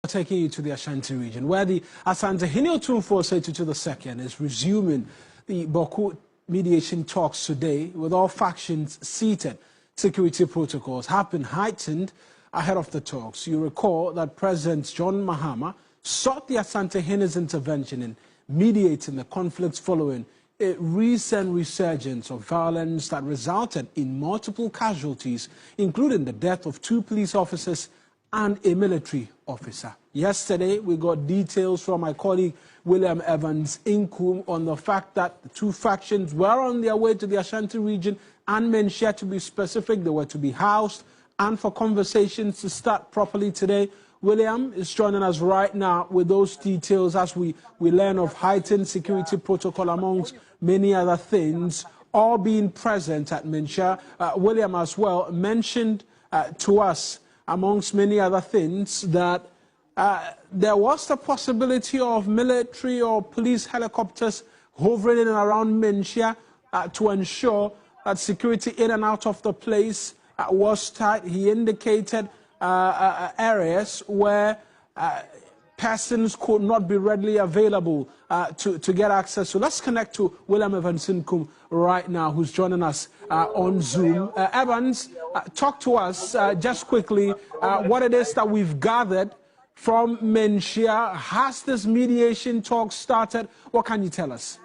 Taking you to the Ashanti region, where the Asante-Hene Otumfuo II is resuming the bawku mediation talks today, with all factions seated. Security protocols have been heightened ahead of the talks. You recall that President John Mahama sought the Asante-Hene's intervention in mediating the conflicts following a recent resurgence of violence that resulted in multiple casualties, including the death of 2 police officers and a military officer. Yesterday, we got details from my colleague William Evans Inkum on the fact that the 2 factions were on their way to the Ashanti region and Menchia, to be specific. They were to be housed and for conversations to start properly today. William is joining us right now with those details as we learn of heightened security protocol amongst many other things, all being present at Menchia. William as well mentioned to us, amongst many other things, that there was the possibility of military or police helicopters hovering in and around Menchia to ensure that security in and out of the place was tight. He indicated areas where persons could not be readily available to get access. So let's connect to William Evans Inkum right now, who's joining us on Zoom. Evans, talk to us just quickly what it is that we've gathered from Menchia. Has this mediation talk started? What can you tell us?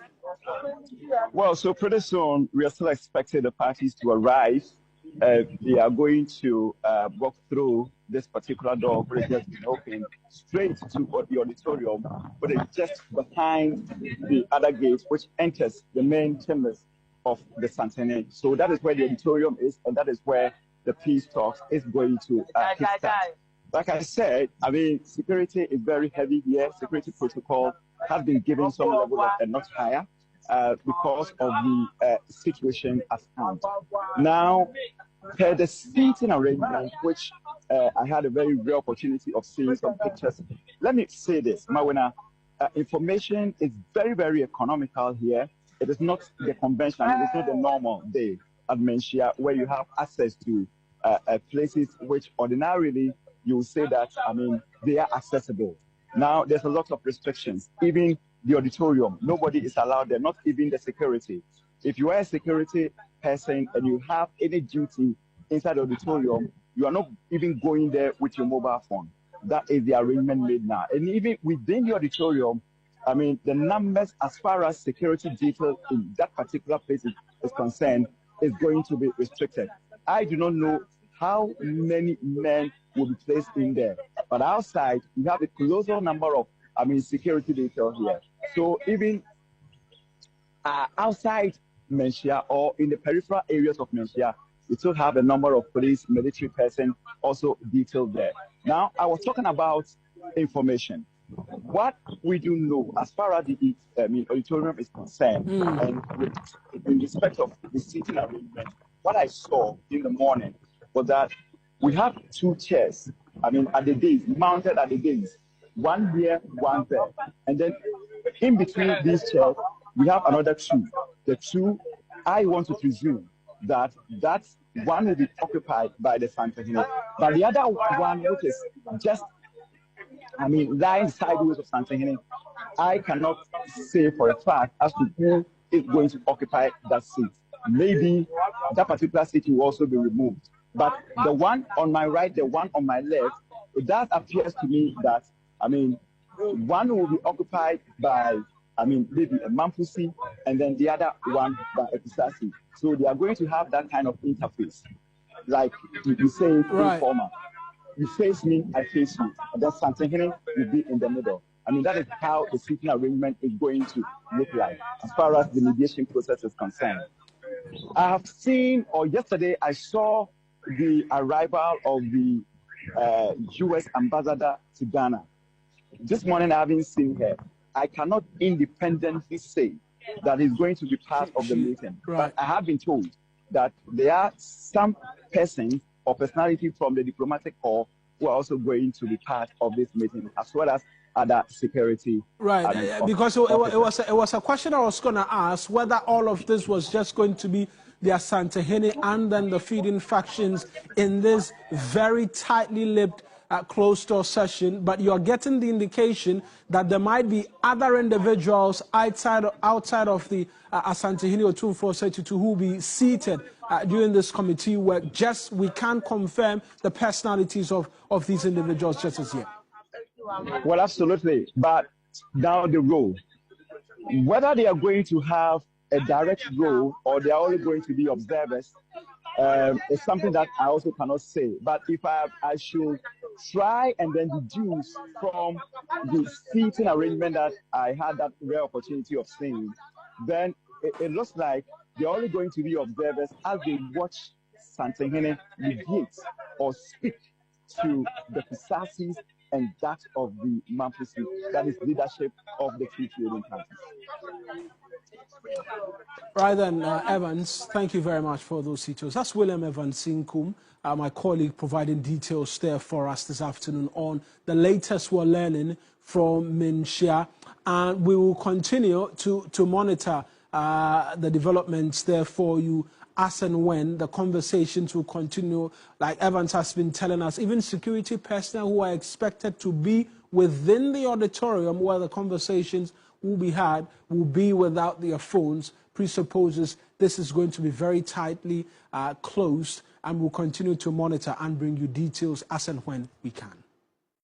Well, so pretty soon we are still expecting the parties to arrive. They are going to walk through this particular door, which has been opened straight to the auditorium, but it's just behind the other gate, which enters the main chambers of the Asante-Hene. So that is where the auditorium is, and that is where the peace talks is going to kickstart. Like I said, I mean, security is very heavy here. Security protocol has been given some level of a notch higher because of the situation at hand. Now, per the seating arrangement, which I had a very rare opportunity of seeing some pictures. Let me say this, Mawena, information is very, very economical here. It is not the conventional, it is not the normal day at Menchia, where you have access to places which ordinarily you would say that, I mean, they are accessible. Now, there's a lot of restrictions. Even the auditorium, nobody is allowed there, not even the security. If you are a security person and you have any duty inside the auditorium, you are not even going there with your mobile phone. That is the arrangement made now. And even within the auditorium, I mean, the numbers as far as security detail in that particular place is concerned is going to be restricted. I do not know how many men will be placed in there. But outside, you have a closer number of, I mean, security detail here. So even outside Menchia or in the peripheral areas of Menchia, we still have a number of police, military persons also detailed there. Now, I was talking about information. What we do know as far as the auditorium is concerned, and in respect of the seating arrangement, what I saw in the morning was that we have 2 chairs, I mean, at the days, mounted at the days, one here, one there. And then in between these chairs, we have another 2. The 2, I want to presume that one will be occupied by the Asante-Hene. But the other one, which is just, I mean, lying sideways of Asante-Hene, I cannot say for a fact as to who is going to occupy that seat. Maybe that particular seat will also be removed. But the one on my right, the one on my left, it does appear to me that, I mean, one will be occupied by, I mean, maybe a Mampusi, and then the other one by a Pisasi. So they are going to have that kind of interface. Like you say, informal. You face me, I face you. And then Asante-Hene will be in the middle. I mean, that is how the seating arrangement is going to look like as far as the mediation process is concerned. I have seen, or yesterday I saw the arrival of the U.S. ambassador to Ghana. This morning I haven't seen her. I cannot independently say that he's going to be part of the meeting. But I have been told that there are some persons or personality from the diplomatic corps who are also going to be part of this meeting, as well as other security. Right, because it was a question I was going to ask, whether all of this was just going to be the Asante-Hene and then the feeding factions in this very tightly lipped closed-door session, but you're getting the indication that there might be other individuals outside of the Asantehene Otumfuo Osei-Tutu who will be seated during this committee work. Just we can't confirm the personalities of these individuals just as yet. Well, absolutely. But down the road, whether they are going to have a direct role or they are only going to be observers is something that I also cannot say. But if I should try and then deduce from the seating arrangement that I had that rare opportunity of seeing, then it looks like they're only going to be observers as they watch Asantehene mediate or speak to the Pisasis and that of the Mampusi, that is leadership of the two trading parties. Right then, Evans, thank you very much for those details. That's William Evans Sinkum, my colleague, providing details there for us this afternoon on the latest we're learning from Minshia. And we will continue to monitor the developments there for you as and when the conversations will continue. Like Evans has been telling us, even security personnel who are expected to be within the auditorium where the conversations will be had will be without their phones, presupposes this is going to be very tightly closed, and we'll continue to monitor and bring you details as and when we can.